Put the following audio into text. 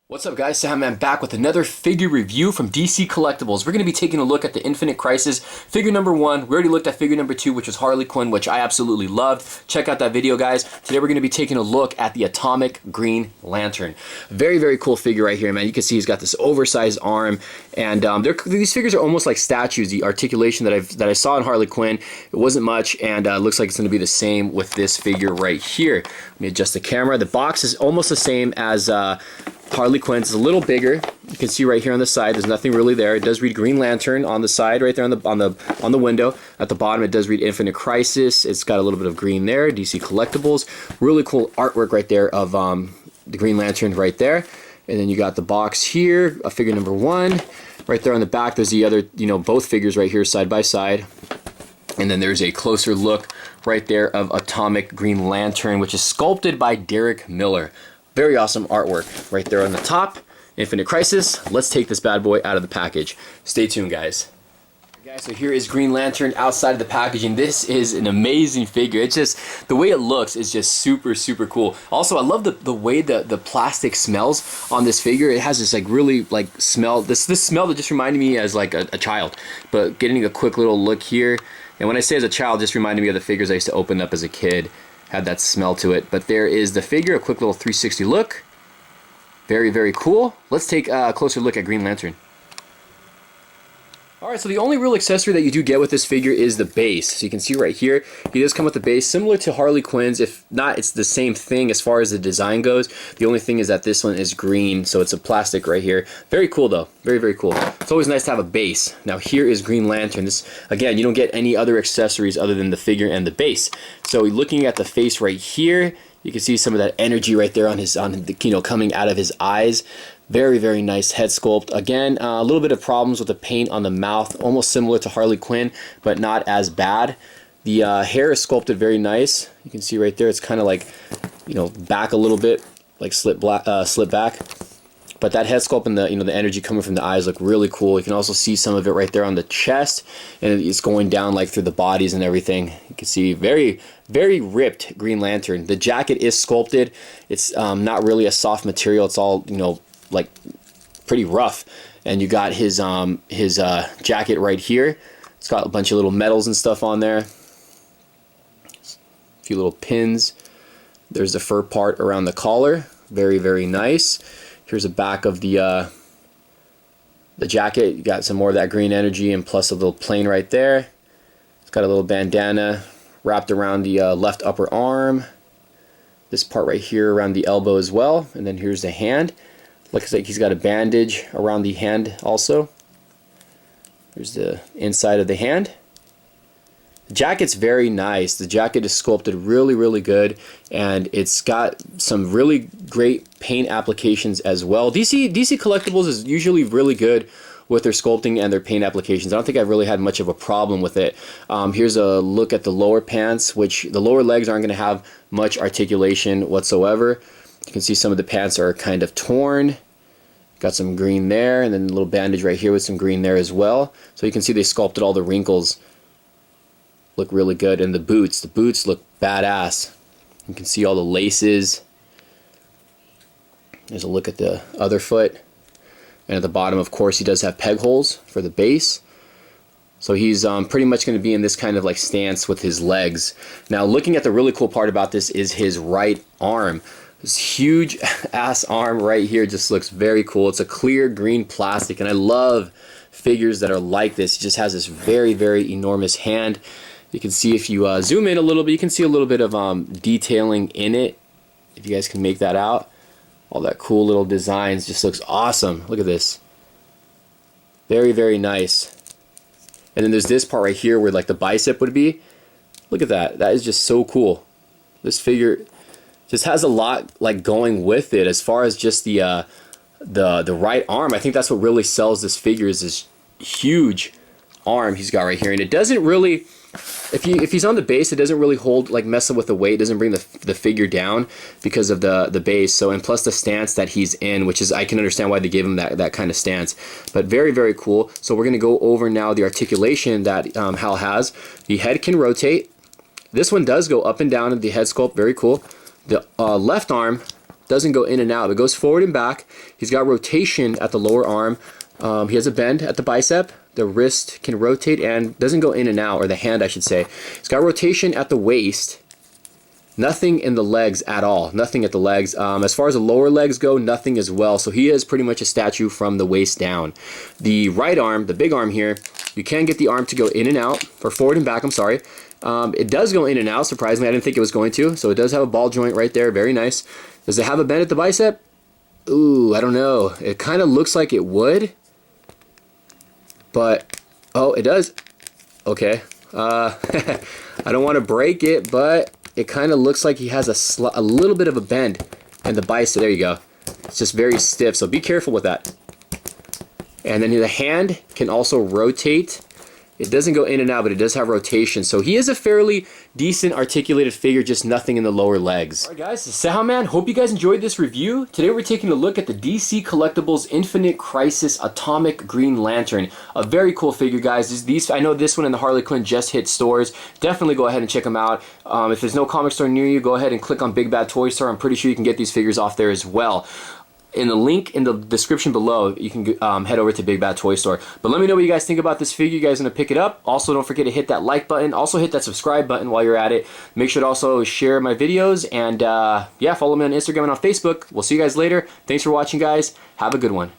What's up guys, cejaman back with another figure review from DC Collectibles. We're going to be taking a look at the Infinite Crisis figure number 1. We already looked at figure number 2, which was Harley Quinn, which I absolutely loved. Check out that video guys. Today we're going to be taking a look at the Atomic Green Lantern. Very, very cool figure right here, man. You can see he's got this oversized arm, and these figures are almost like statues. The articulation that I saw in Harley Quinn, it wasn't much, and looks like it's going to be the same with this figure right here. Let me adjust the camera. The box is almost the same as Harley Quinn's. Is a little bigger. You can see right here on the side, there's nothing really there. It does read Green Lantern on the side, right there on the window. At the bottom, it does read Infinite Crisis. It's got a little bit of green there. DC Collectibles. Really cool artwork right there of the Green Lantern right there. And then you got the box here, a figure number 1. Right there on the back, there's the other, both figures right here side by side. And then there's a closer look right there of Atomic Green Lantern, which is sculpted by Derek Miller. Very awesome artwork right there on the top. Infinite Crisis. Let's take this bad boy out of the package. Stay tuned, guys. Guys, so here is Green Lantern outside of the packaging. This is an amazing figure. It's just, the way it looks is just super, super cool. Also, I love the way the plastic smells on this figure. It has this like really like smell, this smell that just reminded me as like a child. But getting a quick little look here, and when I say as a child, just reminded me of the figures I used to open up as a kid. Had that smell to it. But there is the figure, a quick little 360 look. Very, very cool. Let's take a closer look at Green Lantern. Alright, so the only real accessory that you do get with this figure is the base. So you can see right here, he does come with the base, similar to Harley Quinn's. If not, it's the same thing as far as the design goes. The only thing is that this one is green, so it's a plastic right here. Very cool though, very, very cool. It's always nice to have a base. Now here is Green Lantern. This, again, you don't get any other accessories other than the figure and the base. So looking at the face right here, you can see some of that energy right there on the, coming out of his eyes. Very, very nice head sculpt. Again, a little bit of problems with the paint on the mouth, almost similar to Harley Quinn, but not as bad. The hair is sculpted very nice. You can see right there, it's kind of like, back a little bit, like slip back. But that head sculpt and the, the energy coming from the eyes look really cool. You can also see some of it right there on the chest, and it's going down like through the bodies and everything. You can see very, very ripped Green Lantern. The jacket is sculpted. It's not really a soft material. It's all, like pretty rough. And you got his jacket right here. It's got a bunch of little metals and stuff on there. A few little pins. There's the fur part around the collar. Very, very nice. Here's the back of the jacket. You got some more of that green energy and plus a little plane right there. It's got a little bandana wrapped around the left upper arm. This part right here around the elbow as well. And then here's the hand. Looks like he's got a bandage around the hand also. Here's the inside of the hand. The jacket's very nice. The jacket is sculpted really, really good, and it's got some really great paint applications as well. DC Collectibles is usually really good with their sculpting and their paint applications. I don't think I've really had much of a problem with it. Here's a look at the lower pants, which the lower legs aren't going to have much articulation whatsoever. You can see some of the pants are kind of torn. Got some green there, and then a little bandage right here with some green there as well. So you can see they sculpted all the wrinkles. Look really good. And the boots look badass. You can see all the laces. There's a look at the other foot. And at the bottom, of course, he does have peg holes for the base. So he's pretty much going to be in this kind of like stance with his legs. Now looking at the really cool part about this is his right arm. This huge ass arm right here just looks very cool. It's a clear green plastic, and I love figures that are like this. He just has this very, very enormous hand. You can see if you zoom in a little bit, you can see a little bit of detailing in it, if you guys can make that out. All that cool little designs just looks awesome. Look at this. Very, very nice. And then there's this part right here where like the bicep would be. Look at that. That is just so cool. This figure just has a lot like going with it as far as just the right arm. I think that's what really sells this figure is this huge arm he's got right here, and it doesn't really, if he's on the base, it doesn't really hold, like mess up with the weight. It doesn't bring the figure down because of the base. So, and plus the stance that he's in, which is, I can understand why they gave him that kind of stance. But very, very cool. So we're gonna go over now the articulation that Hal has. The head can rotate. This one does go up and down in the head sculpt. Very cool. The left arm doesn't go in and out. It goes forward and back. He's got rotation at the lower arm. He has a bend at the bicep. The wrist can rotate and doesn't go in and out, or the hand I should say. He's got rotation at the waist. Nothing in the legs at all. Nothing at the legs. As far as the lower legs go, nothing as well. So he is pretty much a statue from the waist down. The right arm, the big arm here, you can get the arm to go in and out, or forward and back, I'm sorry. It does go in and out, surprisingly. I didn't think it was going to. So it does have a ball joint right there, very nice. Does it have a bend at the bicep? Ooh, I don't know. It kind of looks like it would. But, oh, it does. Okay. I don't want to break it, but it kind of looks like he has a little bit of a bend in the bicep. There you go. It's just very stiff, so be careful with that. And then the hand can also rotate. It doesn't go in and out, but it does have rotation. So he is a fairly decent articulated figure, just nothing in the lower legs. Alright guys, this is cejaman. Hope you guys enjoyed this review. Today we're taking a look at the DC Collectibles Infinite Crisis Atomic Green Lantern. A very cool figure, guys. I know this one and the Harley Quinn just hit stores. Definitely go ahead and check them out. If there's no comic store near you, go ahead and click on Big Bad Toy Store. I'm pretty sure you can get these figures off there as well. In the link in the description below, you can head over to Big Bad Toy Store. But let me know what you guys think about this figure. You guys are going to pick it up. Also, don't forget to hit that like button. Also, hit that subscribe button while you're at it. Make sure to also share my videos. And yeah, follow me on Instagram and on Facebook. We'll see you guys later. Thanks for watching, guys. Have a good one.